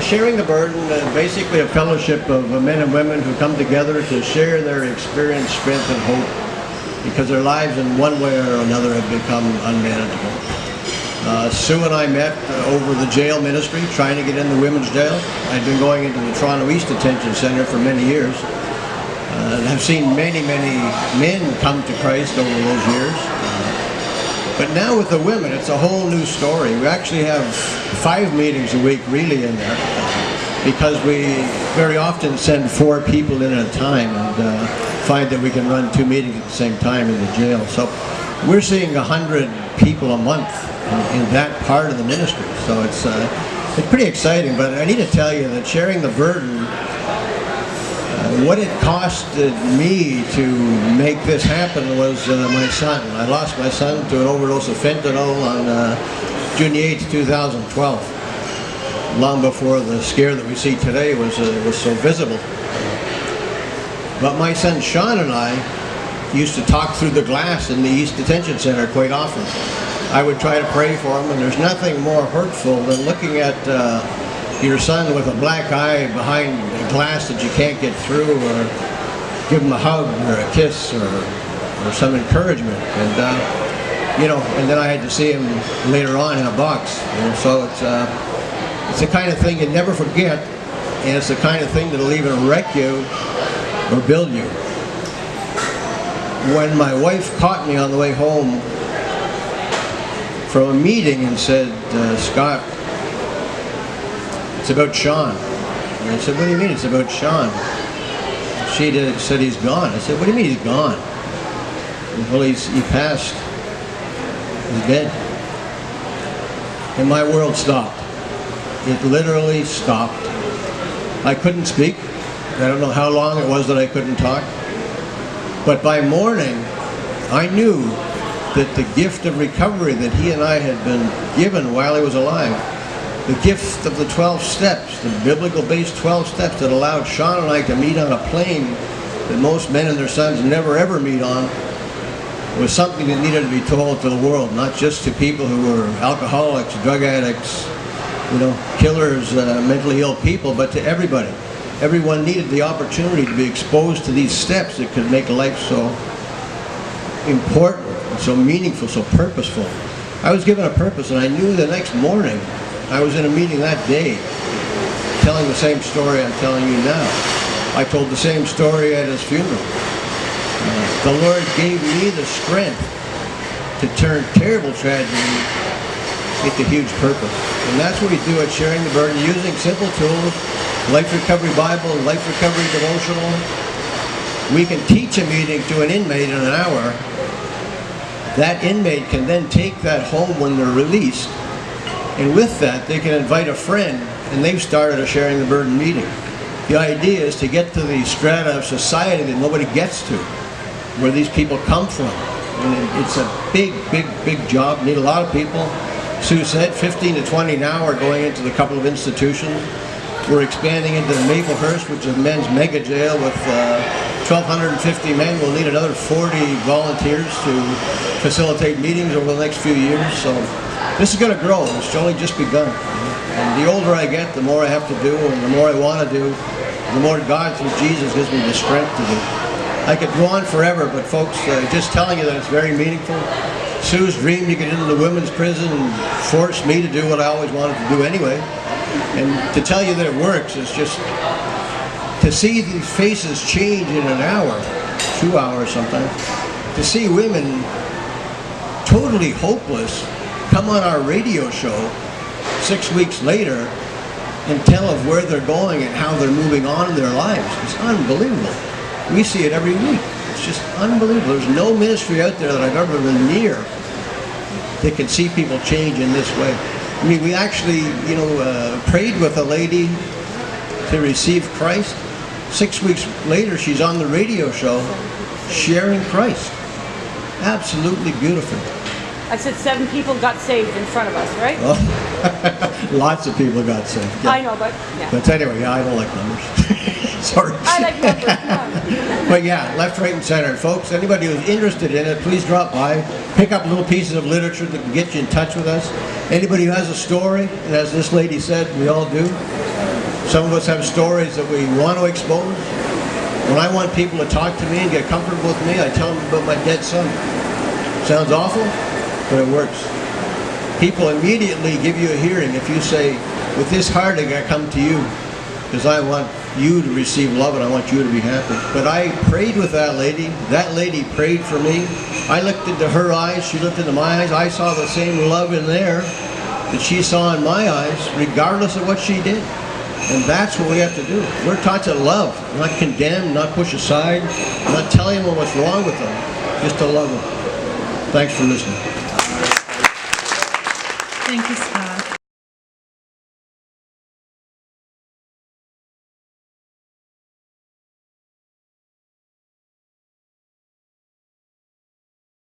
Sharing the burden, basically a fellowship of men and women who come together to share their experience, strength, and hope, because their lives in one way or another have become unmanageable. Sue and I met over the jail ministry, trying to get in the women's jail. I'd been going into the Toronto East Detention Centre for many years. And I've seen many, many men come to Christ over those years. But now with the women, it's a whole new story. We actually have 5 meetings a week really in there, because we very often send 4 people in at a time and find that we can run 2 meetings at the same time in the jail. So we're seeing 100 people a month in that part of the ministry. So it's pretty exciting. But I need to tell you that sharing the burden, what it costed me to make this happen was my son. I lost my son to an overdose of fentanyl on June 8, 2012, long before the scare that we see today was so visible. But my son Sean and I used to talk through the glass in the East Detention Center quite often. I would try to pray for him, and there's nothing more hurtful than looking at your son with a black eye behind a glass that you can't get through, or give him a hug or a kiss or some encouragement. And and then I had to see him later on in a box. So it's the kind of thing you never forget, and it's the kind of thing that'll either wreck you or build you. When my wife caught me on the way home from a meeting and said, Scott, it's about Sean. And I said, what do you mean it's about Sean? She said, he's gone. I said, what do you mean he's gone? Well, he passed. He's dead. And my world stopped. It literally stopped. I couldn't speak. I don't know how long it was that I couldn't talk. But by morning, I knew that the gift of recovery that he and I had been given while he was alive, the gift of the 12 steps, the biblical-based 12 steps that allowed Sean and I to meet on a plane that most men and their sons never ever meet on, was something that needed to be told to the world, not just to people who were alcoholics, drug addicts, killers, mentally ill people, but to everybody. Everyone needed the opportunity to be exposed to these steps that could make life so important, so meaningful, so purposeful. I was given a purpose, and I knew the next morning I was in a meeting that day telling the same story I'm telling you now. I told the same story at his funeral. The Lord gave me the strength to turn terrible tragedy into huge purpose. And that's what we do at Sharing the Burden, using simple tools, Life Recovery Bible, Life Recovery Devotional. We can teach a meeting to an inmate in an hour. That inmate can then take that home when they're released, and with that they can invite a friend, and they've started a Sharing the Burden meeting. The idea is to get to the strata of society that nobody gets to, where these people come from. And it's a big, big, big job. Need a lot of people. Sue said 15 to 20 now are going into the couple of institutions. We're expanding into the Maplehurst, which is a men's mega jail with 1,250 men. We'll need another 40 volunteers to facilitate meetings over the next few years. So this is going to grow. It's only just begun. And the older I get, the more I have to do, and the more I want to do, the more God through Jesus gives me the strength to do. I could go on forever, but folks, just telling you that it's very meaningful. Sue's dream to get into the women's prison forced me to do what I always wanted to do anyway. And to tell you that it works is just to see these faces change in an hour, 2 hours sometimes, to see women totally hopeless come on our radio show 6 weeks later and tell of where they're going and how they're moving on in their lives. It's unbelievable. We see it every week. It's just unbelievable. There's no ministry out there that I've ever been near that can see people change in this way. I mean, we actually, prayed with a lady to receive Christ. 6 weeks later, she's on the radio show sharing Christ. Absolutely beautiful. I said 7 people got saved in front of us, right? Oh, lots of people got saved. Yeah. I know, but yeah. But anyway, I don't like numbers. Sorry. I like numbers. But yeah, left, right, and center. Folks, anybody who's interested in it, please drop by. Pick up little pieces of literature that can get you in touch with us. Anybody who has a story, and as this lady said, we all do, Some of us have stories that we want to expose. When I want people to talk to me and get comfortable with me, I tell them about my dead son. Sounds awful, but it works. People immediately give you a hearing if you say, with this heart I come to you, because I want you to receive love and I want you to be happy. But I prayed with that lady prayed for me. I looked into her eyes, she looked into my eyes, I saw the same love in there that she saw in my eyes, regardless of what she did. And that's what we have to do. We're taught to love, not condemn, not push aside, not tell anyone what's wrong with them, just to love them. Thanks for listening. Thank you, Scott.